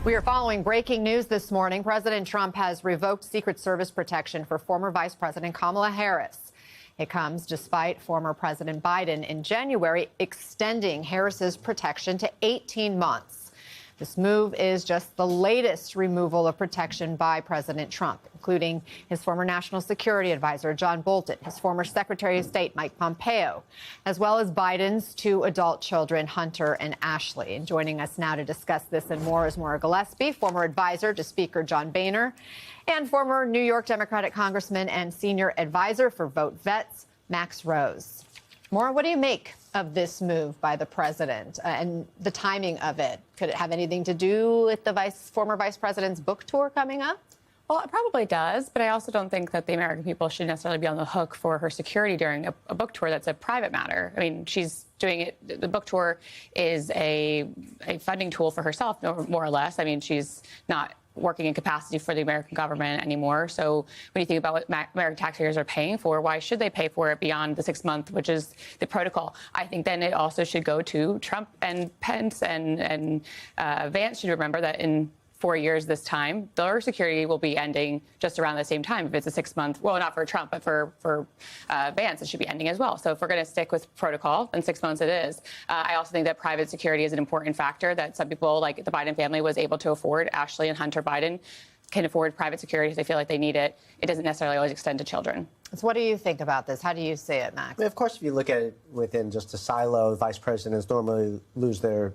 We are following breaking news this morning. President Trump has revoked Secret Service protection for former Vice President Kamala Harris. It comes despite former President Biden in January extending Harris's protection to 18 months. This move is just the latest removal of protection by President Trump, including his former National Security Advisor, John Bolton, his former Secretary of State, Mike Pompeo, as well as Biden's two adult children, Hunter and Ashley. And joining us now to discuss this and more is Maura Gillespie, former advisor to Speaker John Boehner, and former New York Democratic Congressman and senior advisor for Vote Vets, Max Rose. Maura, what do you make of this move by the president and the timing of it? Could it have anything to do with the former vice president's book tour coming up? Well, it probably does, but I also don't think that the American people should necessarily be on the hook for her security during a book tour that's a private matter. I mean, she's doing it. The book tour is a funding tool for herself, more or less. I mean, she's not working in capacity for the American government anymore. So when you think about what American taxpayers are paying for, why should they pay for it beyond the 6 month, which is the protocol? I think then it also should go to Trump and Pence and Vance should remember that in 4 years this time, their security will be ending just around the same time. If it's a 6 month, well, not for Trump, but for Vance, it should be ending as well. So if we're going to stick with protocol, then 6 months it is. I also think that private security is an important factor that some people, like the Biden family, was able to afford. Ashley and Hunter Biden can afford private security if they feel like they need it. It doesn't necessarily always extend to children. So what do you think about this? How do you see it, Max? I mean, of course, if you look at it within just a silo, vice presidents normally lose their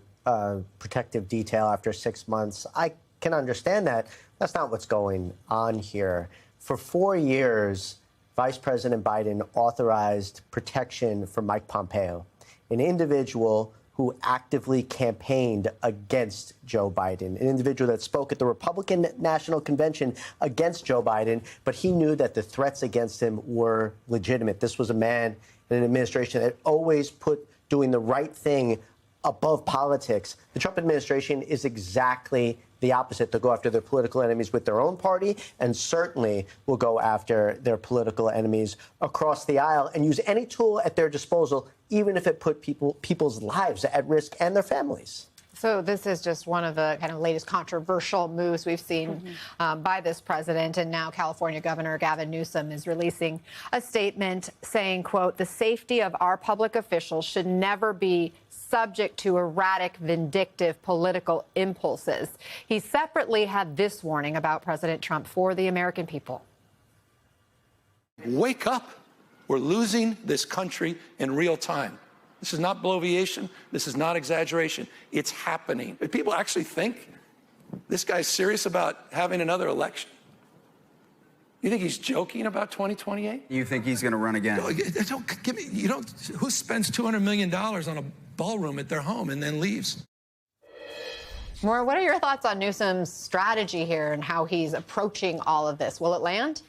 protective detail after 6 months. I can understand that. That's not what's going on here. For 4 years, Vice President Biden authorized protection for Mike Pompeo, an individual who actively campaigned against Joe Biden, an individual that spoke at the Republican National Convention against Joe Biden, but he knew that the threats against him were legitimate. This was a man in an administration that always put doing the right thing above politics. The Trump administration is exactly the opposite. They'll go after their political enemies with their own party and certainly will go after their political enemies across the aisle and use any tool at their disposal, even if it put people's lives at risk and their families. So this is just one of the kind of latest controversial moves we've seen by this president. And now California Governor Gavin Newsom is releasing a statement saying, quote, "The safety of our public officials should never be subject to erratic, vindictive political impulses." He separately had this warning about President Trump for the American people. Wake up. We're losing this country in real time. This is not bloviation. This is not exaggeration. It's happening. People actually think this guy's serious about having another election. You think he's joking about 2028? You think he's going to run again? Don't give me. You don't. Who spends $200 million on a ballroom at their home and then leaves? Maura, what are your thoughts on Newsom's strategy here and how he's approaching all of this? Will it land?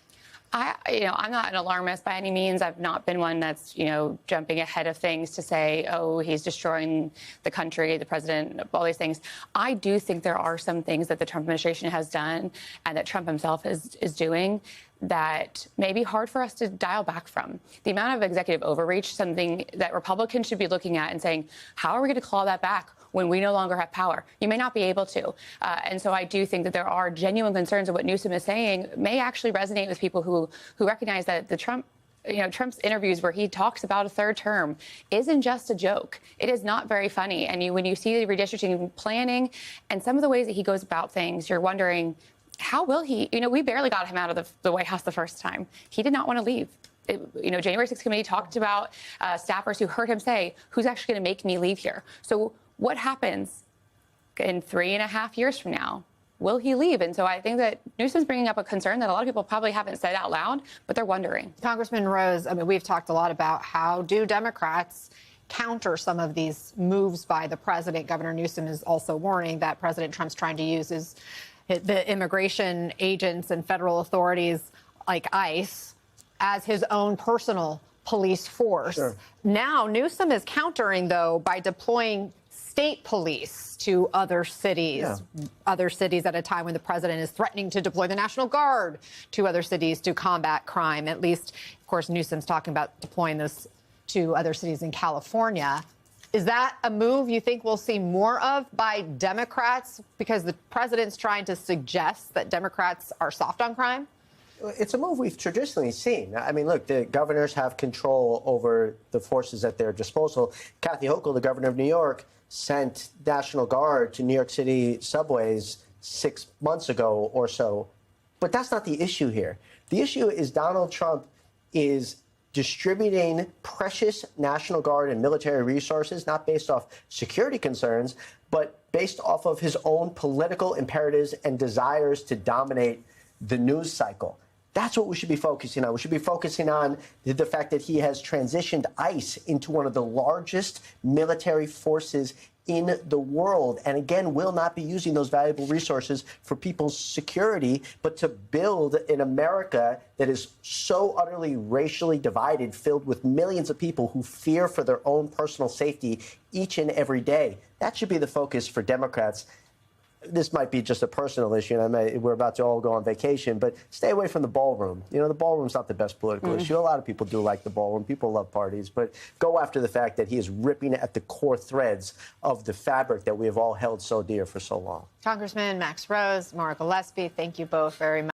I'm not an alarmist by any means. I've not been one that's, jumping ahead of things to say, oh, he's destroying the country, the president, all these things. I do think there are some things that the Trump administration has done and that Trump himself is doing that may be hard for us to dial back from. The amount of executive overreach, something that Republicans should be looking at and saying, how are we going to claw that back when we no longer have power? You may not be able to. And so I do think that there are genuine concerns of what Newsom is saying may actually resonate with people who recognize that the Trump's interviews where he talks about a third term isn't just a joke. It is not very funny. And when you see the redistricting planning and some of the ways that he goes about things, you're wondering, how will he? We barely got him out of the White House the first time. He did not want to leave. January 6th committee talked about staffers who heard him say, who's actually going to make me leave here? So what happens in 3.5 years from now? Will he leave? And so I think that Newsom's bringing up a concern that a lot of people probably haven't said out loud, but they're wondering. Congressman Rose, we've talked a lot about how do Democrats counter some of these moves by the president. Governor Newsom is also warning that President Trump's trying to use the immigration agents and federal authorities like ICE as his own personal police force. Sure. Now, Newsom is countering, though, by deploying state police to other cities at a time when the president is threatening to deploy the National Guard to other cities to combat crime. At least, of course, Newsom's talking about deploying this to other cities in California. Is that a move you think we'll see more of by Democrats? Because the president's trying to suggest that Democrats are soft on crime? It's a move we've traditionally seen. I mean, look, the governors have control over the forces at their disposal. Kathy Hochul, the governor of New York, sent National Guard to New York City subways 6 months ago or so. But that's not the issue here. The issue is Donald Trump is distributing precious National Guard and military resources, not based off security concerns, but based off of his own political imperatives and desires to dominate the news cycle. That's what we should be focusing on. We should be focusing on the fact that he has transitioned ICE into one of the largest military forces in the world, and again, will not be using those valuable resources for people's security, but to build an America that is so utterly racially divided, filled with millions of people who fear for their own personal safety each and every day. That should be the focus for Democrats. This might be just a personal issue, and we're about to all go on vacation, but stay away from the ballroom. You know, the ballroom's not the best political issue. A lot of people do like the ballroom. People love parties, but go after the fact that he is ripping at the core threads of the fabric that we have all held so dear for so long. Congressman Max Rose, Maura Gillespie, thank you both very much.